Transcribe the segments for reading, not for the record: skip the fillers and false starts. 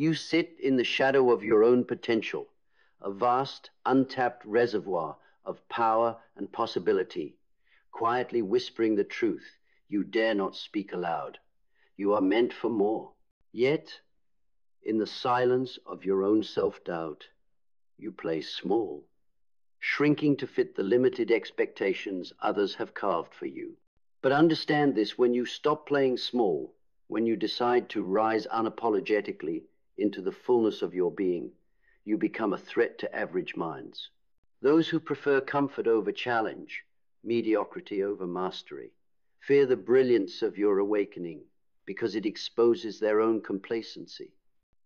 You sit in the shadow of your own potential, a vast, untapped reservoir of power and possibility, quietly whispering the truth you dare not speak aloud. You are meant for more. Yet, in the silence of your own self-doubt, you play small, shrinking to fit the limited expectations others have carved for you. But understand this: when you stop playing small, when you decide to rise unapologetically into the fullness of your being, you become a threat to average minds. Those who prefer comfort over challenge, mediocrity over mastery, fear the brilliance of your awakening because it exposes their own complacency.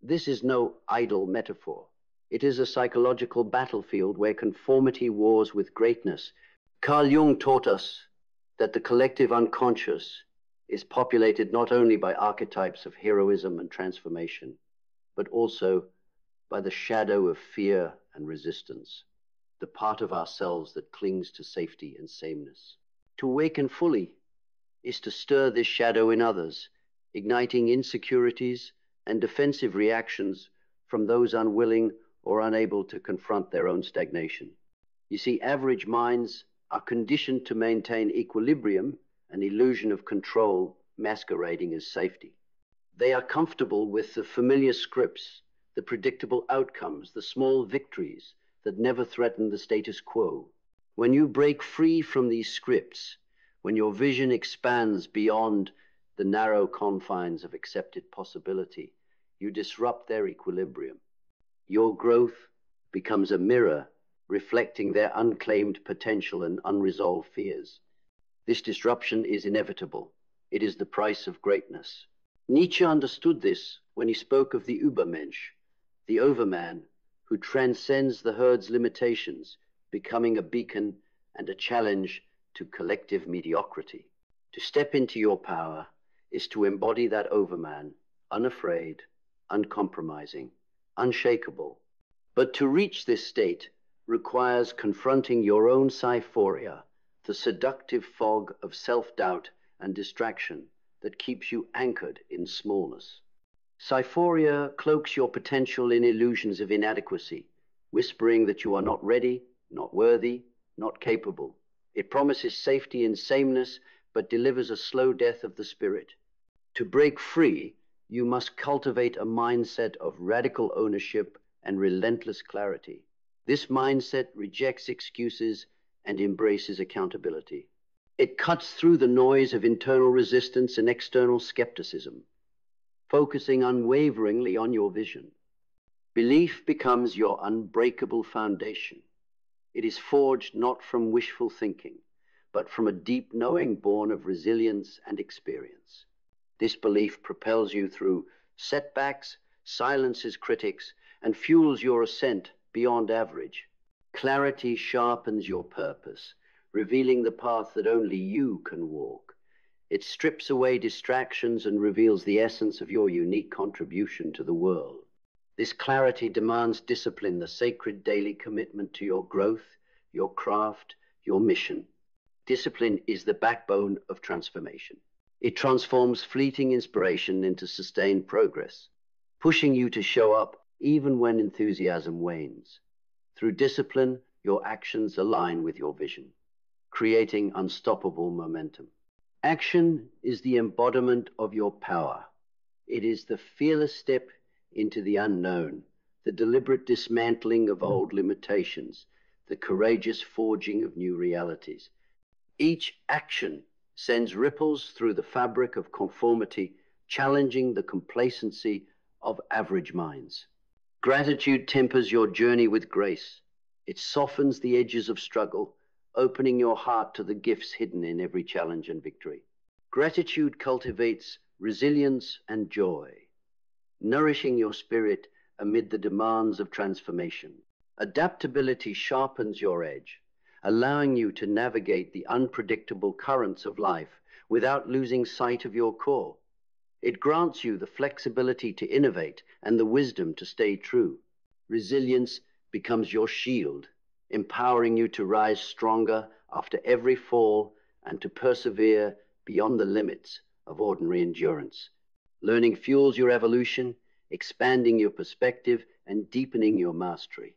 This is no idle metaphor. It is a psychological battlefield where conformity wars with greatness. Carl Jung taught us that the collective unconscious is populated not only by archetypes of heroism and transformation, but also by the shadow of fear and resistance, the part of ourselves that clings to safety and sameness. To awaken fully is to stir this shadow in others, igniting insecurities and defensive reactions from those unwilling or unable to confront their own stagnation. You see, average minds are conditioned to maintain equilibrium, an illusion of control masquerading as safety. They are comfortable with the familiar scripts, the predictable outcomes, the small victories that never threaten the status quo. When you break free from these scripts, when your vision expands beyond the narrow confines of accepted possibility, you disrupt their equilibrium. Your growth becomes a mirror reflecting their unclaimed potential and unresolved fears. This disruption is inevitable. It is the price of greatness. Nietzsche understood this when he spoke of the Übermensch, the overman who transcends the herd's limitations, becoming a beacon and a challenge to collective mediocrity. To step into your power is to embody that overman, unafraid, uncompromising, unshakable. But to reach this state requires confronting your own syphoria, the seductive fog of self-doubt and distraction that keeps you anchored in smallness. Syphoria cloaks your potential in illusions of inadequacy, whispering that you are not ready, not worthy, not capable. It promises safety and sameness, but delivers a slow death of the spirit. To break free, you must cultivate a mindset of radical ownership and relentless clarity. This mindset rejects excuses and embraces accountability. It cuts through the noise of internal resistance and external skepticism, focusing unwaveringly on your vision. Belief becomes your unbreakable foundation. It is forged not from wishful thinking, but from a deep knowing born of resilience and experience. This belief propels you through setbacks, silences critics, and fuels your ascent beyond average. Clarity sharpens your purpose, revealing the path that only you can walk. It strips away distractions and reveals the essence of your unique contribution to the world. This clarity demands discipline, the sacred daily commitment to your growth, your craft, your mission. Discipline is the backbone of transformation. It transforms fleeting inspiration into sustained progress, pushing you to show up even when enthusiasm wanes. Through discipline, your actions align with your vision, creating unstoppable momentum. Action is the embodiment of your power. It is the fearless step into the unknown, the deliberate dismantling of old limitations, the courageous forging of new realities. Each action sends ripples through the fabric of conformity, challenging the complacency of average minds. Gratitude tempers your journey with grace. It softens the edges of struggle, opening your heart to the gifts hidden in every challenge and victory. Gratitude cultivates resilience and joy, nourishing your spirit amid the demands of transformation. Adaptability sharpens your edge, allowing you to navigate the unpredictable currents of life without losing sight of your core. It grants you the flexibility to innovate and the wisdom to stay true. Resilience becomes your shield, empowering you to rise stronger after every fall and to persevere beyond the limits of ordinary endurance. Learning fuels your evolution, expanding your perspective and deepening your mastery.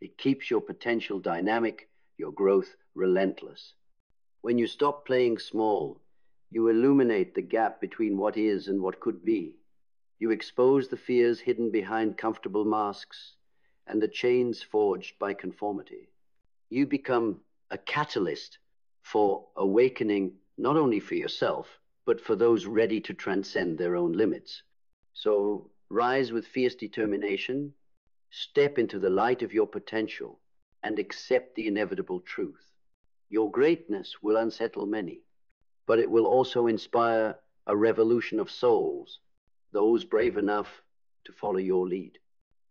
It keeps your potential dynamic, your growth relentless. When you stop playing small, you illuminate the gap between what is and what could be. You expose the fears hidden behind comfortable masks and the chains forged by conformity. You become a catalyst for awakening, not only for yourself, but for those ready to transcend their own limits. So rise with fierce determination, step into the light of your potential, and accept the inevitable truth. Your greatness will unsettle many, but it will also inspire a revolution of souls, those brave enough to follow your lead.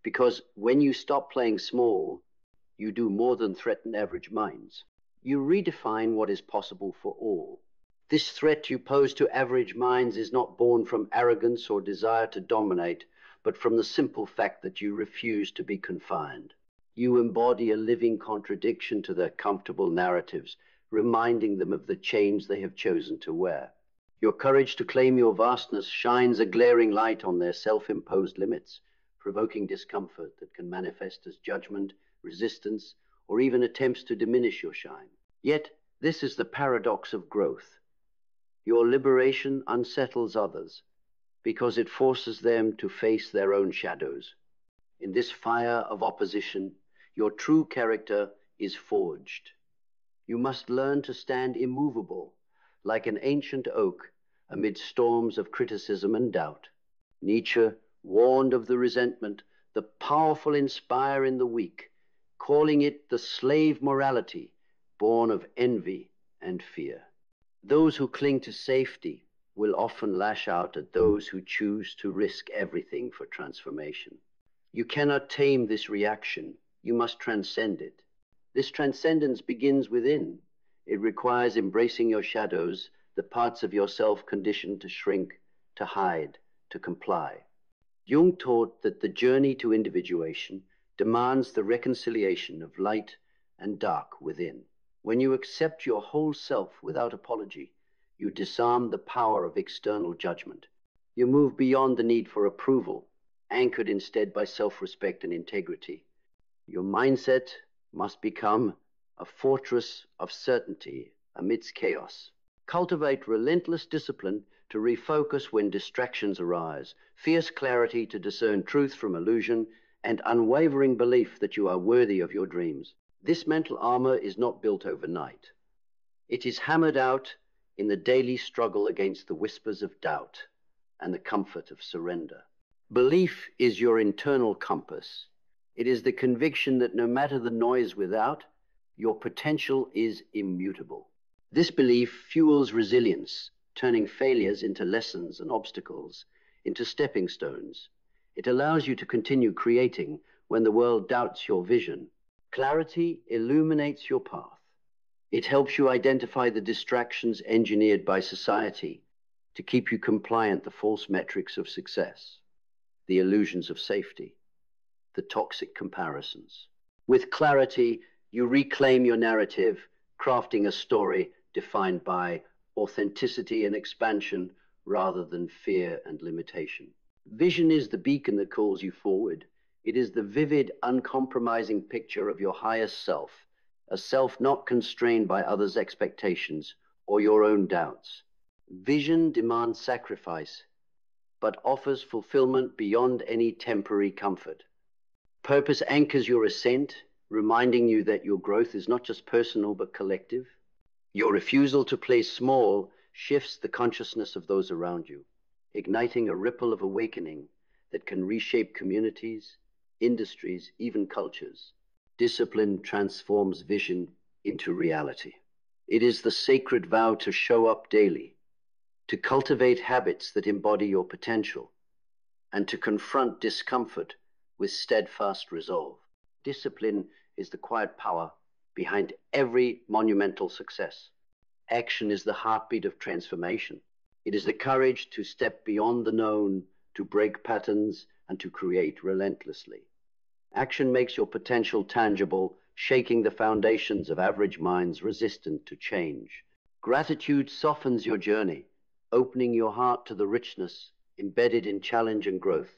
Because when you stop playing small, you do more than threaten average minds. You redefine what is possible for all. This threat you pose to average minds is not born from arrogance or desire to dominate, but from the simple fact that you refuse to be confined. You embody a living contradiction to their comfortable narratives, reminding them of the chains they have chosen to wear. Your courage to claim your vastness shines a glaring light on their self-imposed limits, provoking discomfort that can manifest as judgment, resistance, or even attempts to diminish your shine. Yet, this is the paradox of growth. Your liberation unsettles others because it forces them to face their own shadows. In this fire of opposition, your true character is forged. You must learn to stand immovable, like an ancient oak, amid storms of criticism and doubt. Nietzsche warned of the resentment the powerful inspire in the weak, calling it the slave morality born of envy and fear. Those who cling to safety will often lash out at those who choose to risk everything for transformation. You cannot tame this reaction. You must transcend it. This transcendence begins within. It requires embracing your shadows, the parts of yourself conditioned to shrink, to hide, to comply. Jung taught that the journey to individuation demands the reconciliation of light and dark within. When you accept your whole self without apology, you disarm the power of external judgment. You move beyond the need for approval, anchored instead by self-respect and integrity. Your mindset must become a fortress of certainty amidst chaos. Cultivate relentless discipline to refocus when distractions arise, fierce clarity to discern truth from illusion, and unwavering belief that you are worthy of your dreams. This mental armor is not built overnight. It is hammered out in the daily struggle against the whispers of doubt and the comfort of surrender. Belief is your internal compass. It is the conviction that no matter the noise without, your potential is immutable. This belief fuels resilience, turning failures into lessons and obstacles into stepping stones. It allows you to continue creating when the world doubts your vision. Clarity illuminates your path. It helps you identify the distractions engineered by society to keep you compliant, the false metrics of success, the illusions of safety, the toxic comparisons. With clarity, you reclaim your narrative, crafting a story defined by authenticity and expansion rather than fear and limitation. Vision is the beacon that calls you forward. It is the vivid, uncompromising picture of your highest self, a self not constrained by others' expectations or your own doubts. Vision demands sacrifice, but offers fulfillment beyond any temporary comfort. Purpose anchors your ascent, reminding you that your growth is not just personal but collective. Your refusal to play small shifts the consciousness of those around you, igniting a ripple of awakening that can reshape communities, industries, even cultures. Discipline transforms vision into reality. It is the sacred vow to show up daily, to cultivate habits that embody your potential, and to confront discomfort with steadfast resolve. Discipline is the quiet power behind every monumental success. Action is the heartbeat of transformation. It is the courage to step beyond the known, to break patterns, and to create relentlessly. Action makes your potential tangible, shaking the foundations of average minds resistant to change. Gratitude softens your journey, opening your heart to the richness embedded in challenge and growth.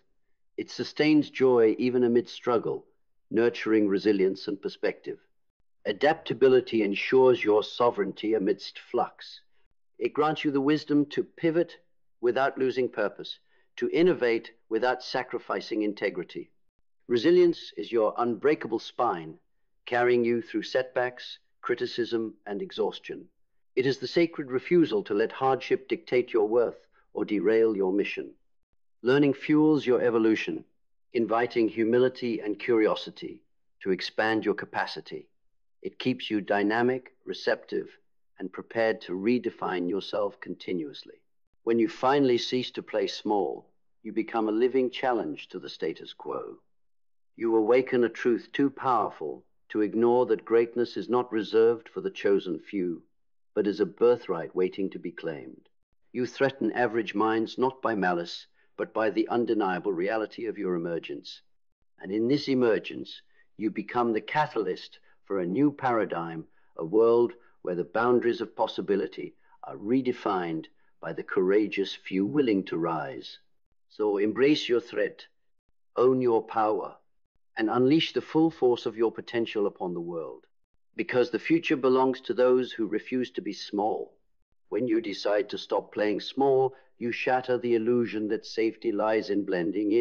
It sustains joy even amid struggle, nurturing resilience and perspective. Adaptability ensures your sovereignty amidst flux. It grants you the wisdom to pivot without losing purpose, to innovate without sacrificing integrity. Resilience is your unbreakable spine, carrying you through setbacks, criticism, and exhaustion. It is the sacred refusal to let hardship dictate your worth or derail your mission. Learning fuels your evolution, inviting humility and curiosity to expand your capacity. It keeps you dynamic, receptive, and prepared to redefine yourself continuously. When you finally cease to play small, you become a living challenge to the status quo. You awaken a truth too powerful to ignore that greatness is not reserved for the chosen few, but is a birthright waiting to be claimed. You threaten average minds not by malice, but by the undeniable reality of your emergence. And in this emergence, you become the catalyst for a new paradigm, a world where the boundaries of possibility are redefined by the courageous few willing to rise. So embrace your threat, own your power, and unleash the full force of your potential upon the world. Because the future belongs to those who refuse to be small. When you decide to stop playing small, you shatter the illusion that safety lies in blending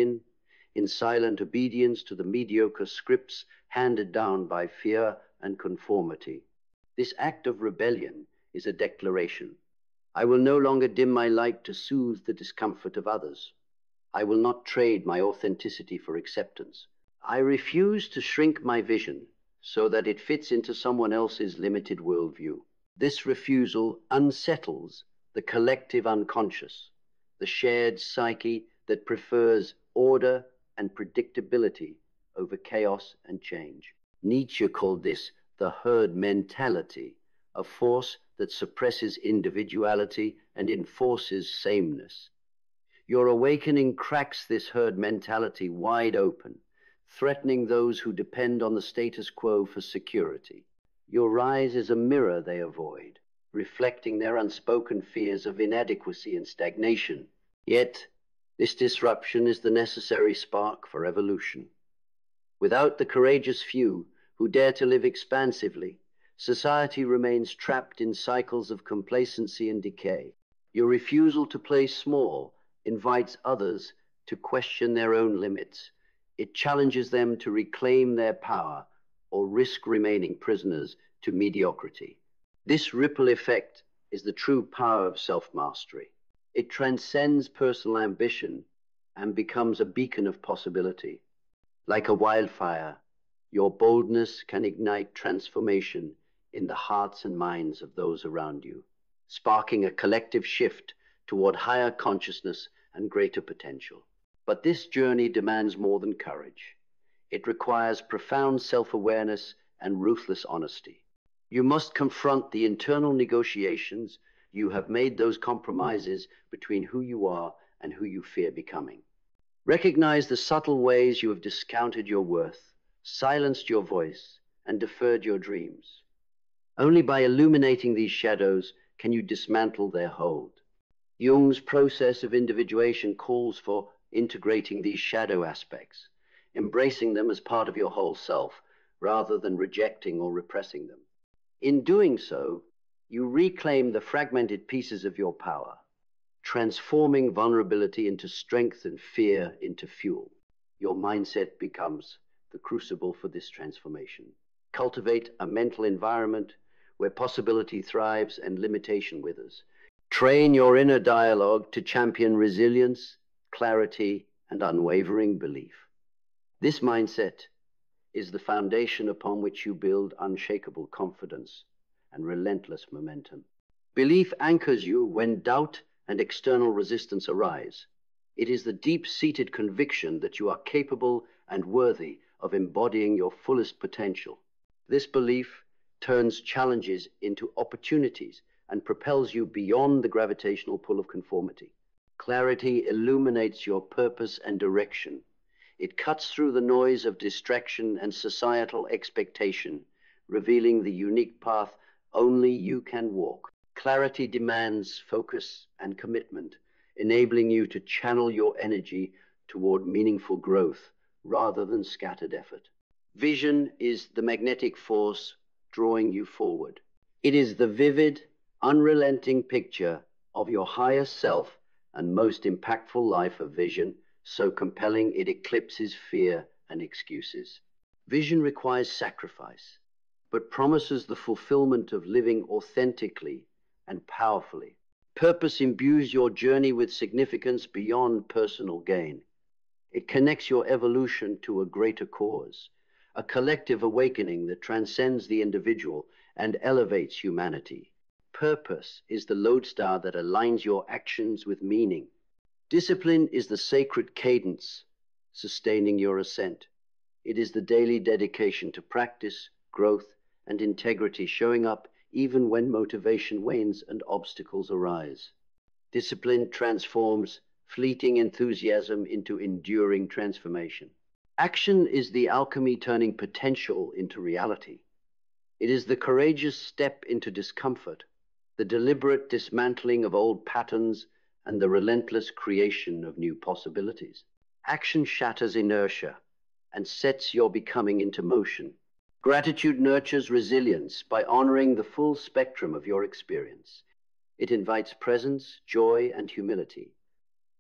in silent obedience to the mediocre scripts handed down by fear and conformity. This act of rebellion is a declaration. I will no longer dim my light to soothe the discomfort of others. I will not trade my authenticity for acceptance. I refuse to shrink my vision so that it fits into someone else's limited worldview. This refusal unsettles the collective unconscious, the shared psyche that prefers order and predictability over chaos and change. Nietzsche called this the herd mentality, a force that suppresses individuality and enforces sameness. Your awakening cracks this herd mentality wide open, threatening those who depend on the status quo for security. Your rise is a mirror they avoid, reflecting their unspoken fears of inadequacy and stagnation. Yet, this disruption is the necessary spark for evolution. Without the courageous few who dare to live expansively, society remains trapped in cycles of complacency and decay. Your refusal to play small invites others to question their own limits. It challenges them to reclaim their power or risk remaining prisoners to mediocrity. This ripple effect is the true power of self-mastery. It transcends personal ambition and becomes a beacon of possibility. Like a wildfire, your boldness can ignite transformation in the hearts and minds of those around you, sparking a collective shift toward higher consciousness and greater potential. But this journey demands more than courage. It requires profound self-awareness and ruthless honesty. You must confront the internal negotiations. You have made those compromises between who you are and who you fear becoming. Recognize the subtle ways you have discounted your worth, silenced your voice, and deferred your dreams. Only by illuminating these shadows can you dismantle their hold. Jung's process of individuation calls for integrating these shadow aspects, embracing them as part of your whole self, rather than rejecting or repressing them. In doing so, you reclaim the fragmented pieces of your power, transforming vulnerability into strength and fear into fuel. Your mindset becomes the crucible for this transformation. Cultivate a mental environment where possibility thrives and limitation withers. Train your inner dialogue to champion resilience, clarity, and unwavering belief. This mindset is the foundation upon which you build unshakable confidence and relentless momentum. Belief anchors you when doubt and external resistance arise. It is the deep-seated conviction that you are capable and worthy of embodying your fullest potential. This belief turns challenges into opportunities and propels you beyond the gravitational pull of conformity. Clarity illuminates your purpose and direction. It cuts through the noise of distraction and societal expectation, revealing the unique path only you can walk. Clarity demands focus and commitment, enabling you to channel your energy toward meaningful growth rather than scattered effort. Vision is the magnetic force drawing you forward. It is the vivid, unrelenting picture of your highest self and most impactful life of vision, so compelling it eclipses fear and excuses. Vision requires sacrifice, but promises the fulfillment of living authentically and powerfully. Purpose imbues your journey with significance beyond personal gain. It connects your evolution to a greater cause, a collective awakening that transcends the individual and elevates humanity. Purpose is the lodestar that aligns your actions with meaning. Discipline is the sacred cadence sustaining your ascent. It is the daily dedication to practice, growth, and integrity, showing up even when motivation wanes and obstacles arise. Discipline transforms fleeting enthusiasm into enduring transformation. Action is the alchemy turning potential into reality. It is the courageous step into discomfort, the deliberate dismantling of old patterns, and the relentless creation of new possibilities. Action shatters inertia and sets your becoming into motion. Gratitude nurtures resilience by honoring the full spectrum of your experience. It invites presence, joy, and humility,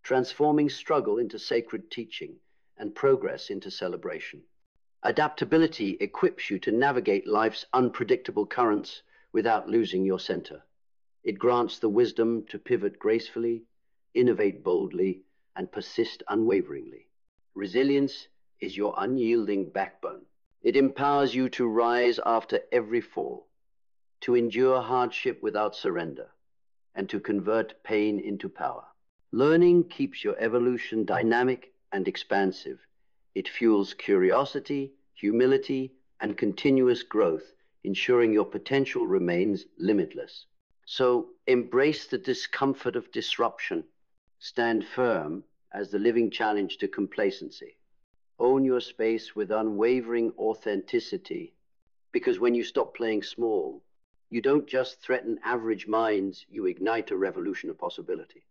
transforming struggle into sacred teaching and progress into celebration. Adaptability equips you to navigate life's unpredictable currents without losing your center. It grants the wisdom to pivot gracefully, innovate boldly, and persist unwaveringly. Resilience is your unyielding backbone. It empowers you to rise after every fall, to endure hardship without surrender, and to convert pain into power. Learning keeps your evolution dynamic and expansive. It fuels curiosity, humility, and continuous growth, ensuring your potential remains limitless. So embrace the discomfort of disruption. Stand firm as the living challenge to complacency. Own your space with unwavering authenticity, because when you stop playing small, you don't just threaten average minds, you ignite a revolution of possibility.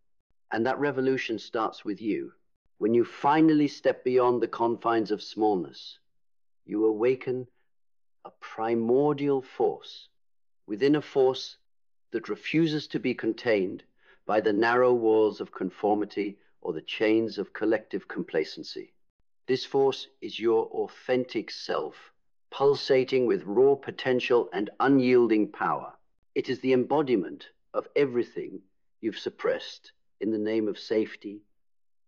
And that revolution starts with you. When you finally step beyond the confines of smallness, you awaken a primordial force within a force that refuses to be contained by the narrow walls of conformity or the chains of collective complacency. This force is your authentic self, pulsating with raw potential and unyielding power. It is the embodiment of everything you've suppressed in the name of safety,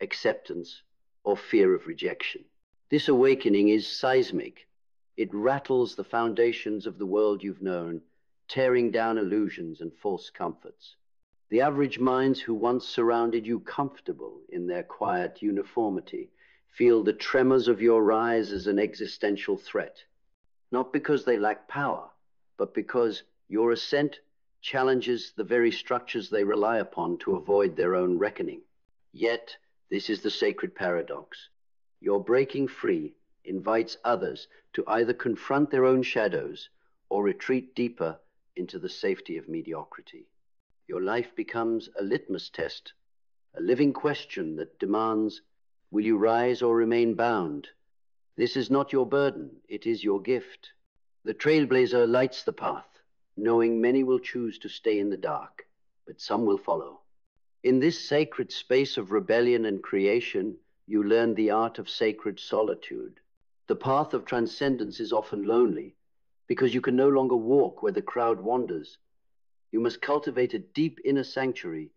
acceptance, or fear of rejection. This awakening is seismic. It rattles the foundations of the world you've known, tearing down illusions and false comforts. The average minds who once surrounded you comfortable in their quiet uniformity feel the tremors of your rise as an existential threat, not because they lack power, but because your ascent challenges the very structures they rely upon to avoid their own reckoning. Yet, this is the sacred paradox. Your breaking free invites others to either confront their own shadows or retreat deeper into the safety of mediocrity. Your life becomes a litmus test, a living question that demands, will you rise or remain bound? This is not your burden, it is your gift. The trailblazer lights the path, knowing many will choose to stay in the dark, but some will follow. In this sacred space of rebellion and creation, you learn the art of sacred solitude. The path of transcendence is often lonely, because you can no longer walk where the crowd wanders. You must cultivate a deep inner sanctuary,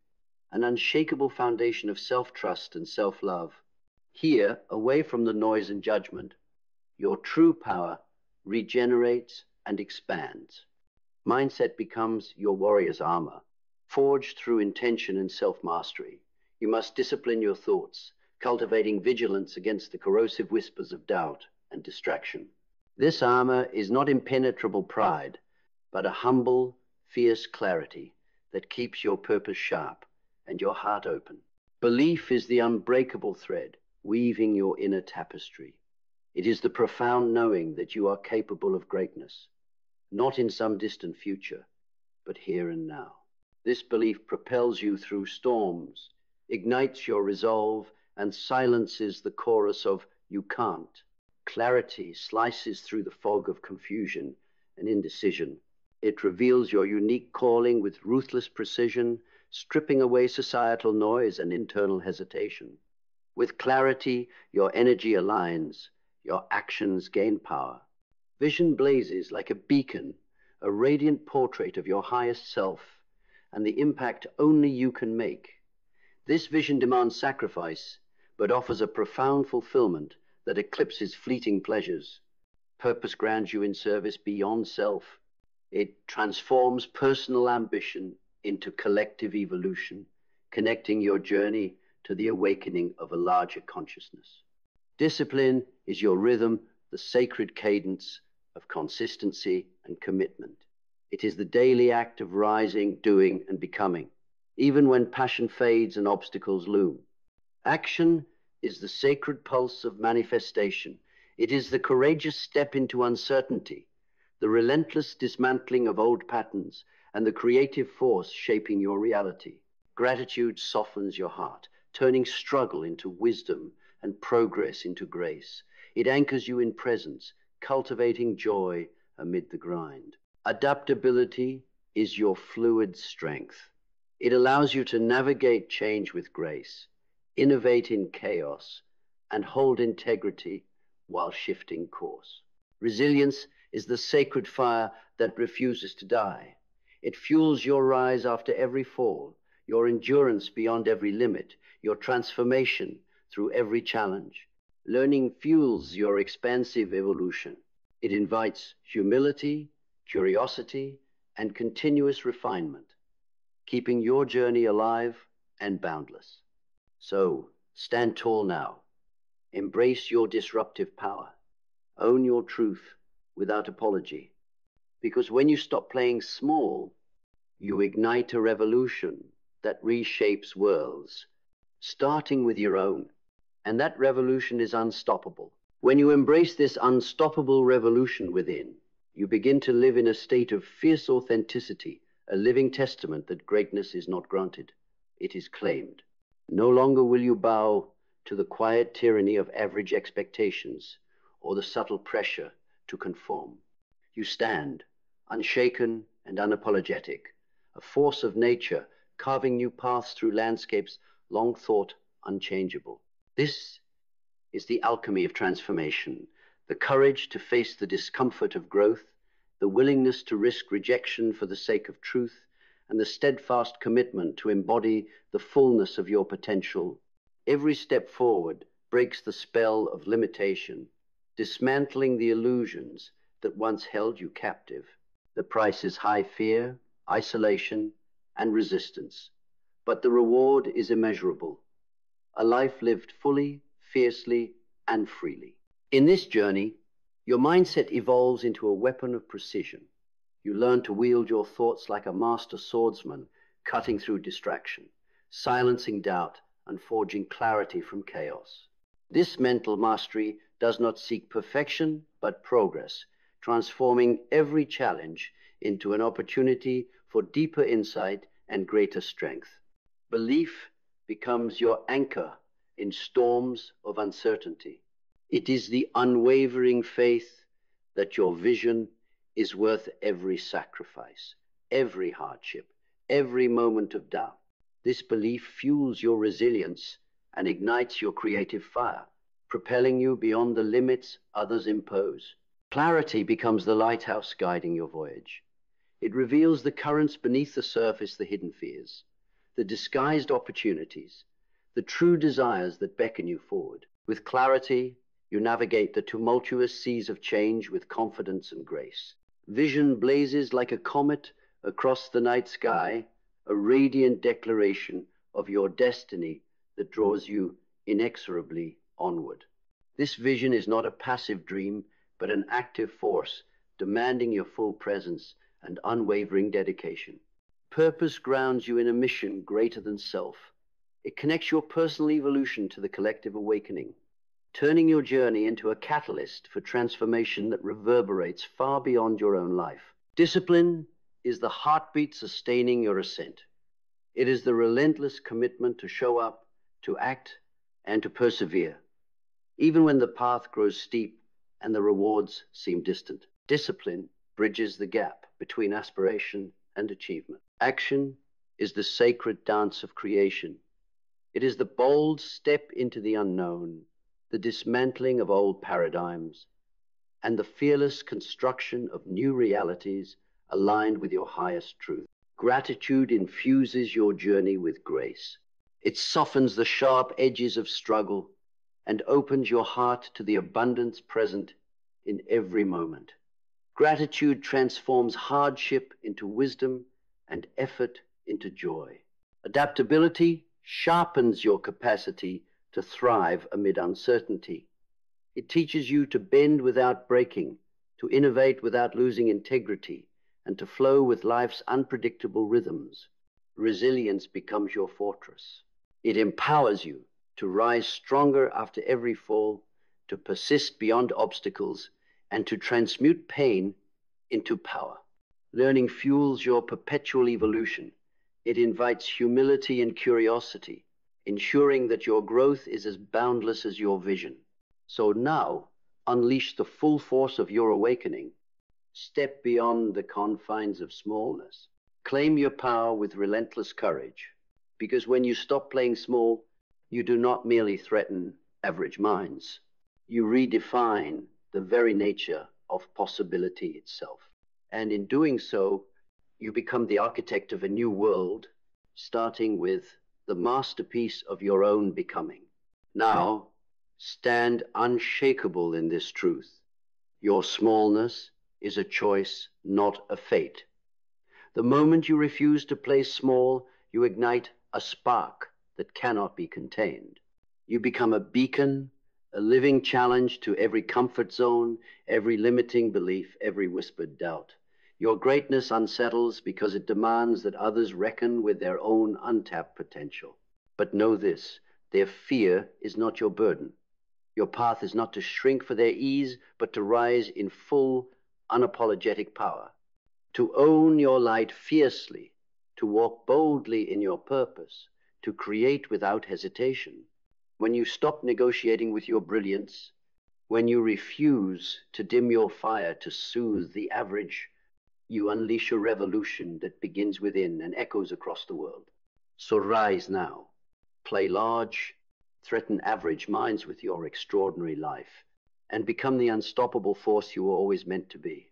an unshakable foundation of self-trust and self-love. Here, away from the noise and judgment, your true power regenerates and expands. Mindset becomes your warrior's armor, forged through intention and self-mastery. You must discipline your thoughts, cultivating vigilance against the corrosive whispers of doubt and distraction. This armor is not impenetrable pride, but a humble, fierce clarity that keeps your purpose sharp and your heart open. Belief is the unbreakable thread weaving your inner tapestry. It is the profound knowing that you are capable of greatness, not in some distant future, but here and now. This belief propels you through storms, ignites your resolve, and silences the chorus of "you can't." Clarity slices through the fog of confusion and indecision. It reveals your unique calling with ruthless precision, stripping away societal noise and internal hesitation. With clarity, your energy aligns, your actions gain power. Vision blazes like a beacon, a radiant portrait of your highest self, and the impact only you can make. This vision demands sacrifice, but offers a profound fulfillment that eclipses fleeting pleasures. Purpose grounds you in service beyond self. It transforms personal ambition into collective evolution, connecting your journey to the awakening of a larger consciousness. Discipline is your rhythm, the sacred cadence of consistency and commitment. It is the daily act of rising, doing, and becoming, even when passion fades and obstacles loom. Action is the sacred pulse of manifestation. It is the courageous step into uncertainty, the relentless dismantling of old patterns, and the creative force shaping your reality. Gratitude softens your heart, turning struggle into wisdom and progress into grace. It anchors you in presence, cultivating joy amid the grind. Adaptability is your fluid strength. It allows you to navigate change with grace, innovate in chaos, and hold integrity while shifting course. Resilience is the sacred fire that refuses to die. It fuels your rise after every fall, your endurance beyond every limit, your transformation through every challenge. Learning fuels your expansive evolution. It invites humility, curiosity, and continuous refinement, keeping your journey alive and boundless. So, stand tall now. Embrace your disruptive power. Own your truth without apology. Because when you stop playing small, you ignite a revolution that reshapes worlds, starting with your own. And that revolution is unstoppable. When you embrace this unstoppable revolution within, you begin to live in a state of fierce authenticity, a living testament that greatness is not granted, it is claimed. No longer will you bow to the quiet tyranny of average expectations or the subtle pressure to conform. You stand, unshaken and unapologetic, a force of nature carving new paths through landscapes long thought unchangeable. This is the alchemy of transformation, the courage to face the discomfort of growth, the willingness to risk rejection for the sake of truth, and the steadfast commitment to embody the fullness of your potential. Every step forward breaks the spell of limitation, dismantling the illusions that once held you captive. The price is high fear, isolation, and resistance, but the reward is immeasurable. A life lived fully, fiercely, and freely. In this journey, your mindset evolves into a weapon of precision. You learn to wield your thoughts like a master swordsman, cutting through distraction, silencing doubt, and forging clarity from chaos. This mental mastery does not seek perfection, but progress, transforming every challenge into an opportunity for deeper insight and greater strength. Belief becomes your anchor in storms of uncertainty. It is the unwavering faith that your vision is worth every sacrifice, every hardship, every moment of doubt. This belief fuels your resilience and ignites your creative fire, propelling you beyond the limits others impose. Clarity becomes the lighthouse guiding your voyage. It reveals the currents beneath the surface, the hidden fears, the disguised opportunities, the true desires that beckon you forward. With clarity, you navigate the tumultuous seas of change with confidence and grace. Vision blazes like a comet across the night sky, a radiant declaration of your destiny that draws you inexorably onward. This vision is not a passive dream, but an active force demanding your full presence and unwavering dedication. Purpose grounds you in a mission greater than self. It connects your personal evolution to the collective awakening, turning your journey into a catalyst for transformation that reverberates far beyond your own life. Discipline is the heartbeat sustaining your ascent. It is the relentless commitment to show up, to act, and to persevere, even when the path grows steep and the rewards seem distant. Discipline bridges the gap between aspiration and achievement. Action is the sacred dance of creation. It is the bold step into the unknown, the dismantling of old paradigms, and the fearless construction of new realities aligned with your highest truth. Gratitude infuses your journey with grace. It softens the sharp edges of struggle and opens your heart to the abundance present in every moment. Gratitude transforms hardship into wisdom and effort into joy. Adaptability sharpens your capacity to thrive amid uncertainty. It teaches you to bend without breaking, to innovate without losing integrity, and to flow with life's unpredictable rhythms. Resilience becomes your fortress. It empowers you to rise stronger after every fall, to persist beyond obstacles, and to transmute pain into power. Learning fuels your perpetual evolution. It invites humility and curiosity, ensuring that your growth is as boundless as your vision. So now, unleash the full force of your awakening. Step beyond the confines of smallness. Claim your power with relentless courage, because when you stop playing small, you do not merely threaten average minds. You redefine the very nature of possibility itself. And in doing so, you become the architect of a new world, starting with the masterpiece of your own becoming. Now, stand unshakable in this truth. Your smallness is a choice, not a fate. The moment you refuse to play small, you ignite a spark that cannot be contained. You become a beacon, a living challenge to every comfort zone, every limiting belief, every whispered doubt. Your greatness unsettles because it demands that others reckon with their own untapped potential. But know this, their fear is not your burden. Your path is not to shrink for their ease, but to rise in full, unapologetic power. To own your light fiercely, to walk boldly in your purpose, to create without hesitation. When you stop negotiating with your brilliance, when you refuse to dim your fire to soothe the average, you unleash a revolution that begins within and echoes across the world. So rise now, play large, threaten average minds with your extraordinary life, and become the unstoppable force you were always meant to be.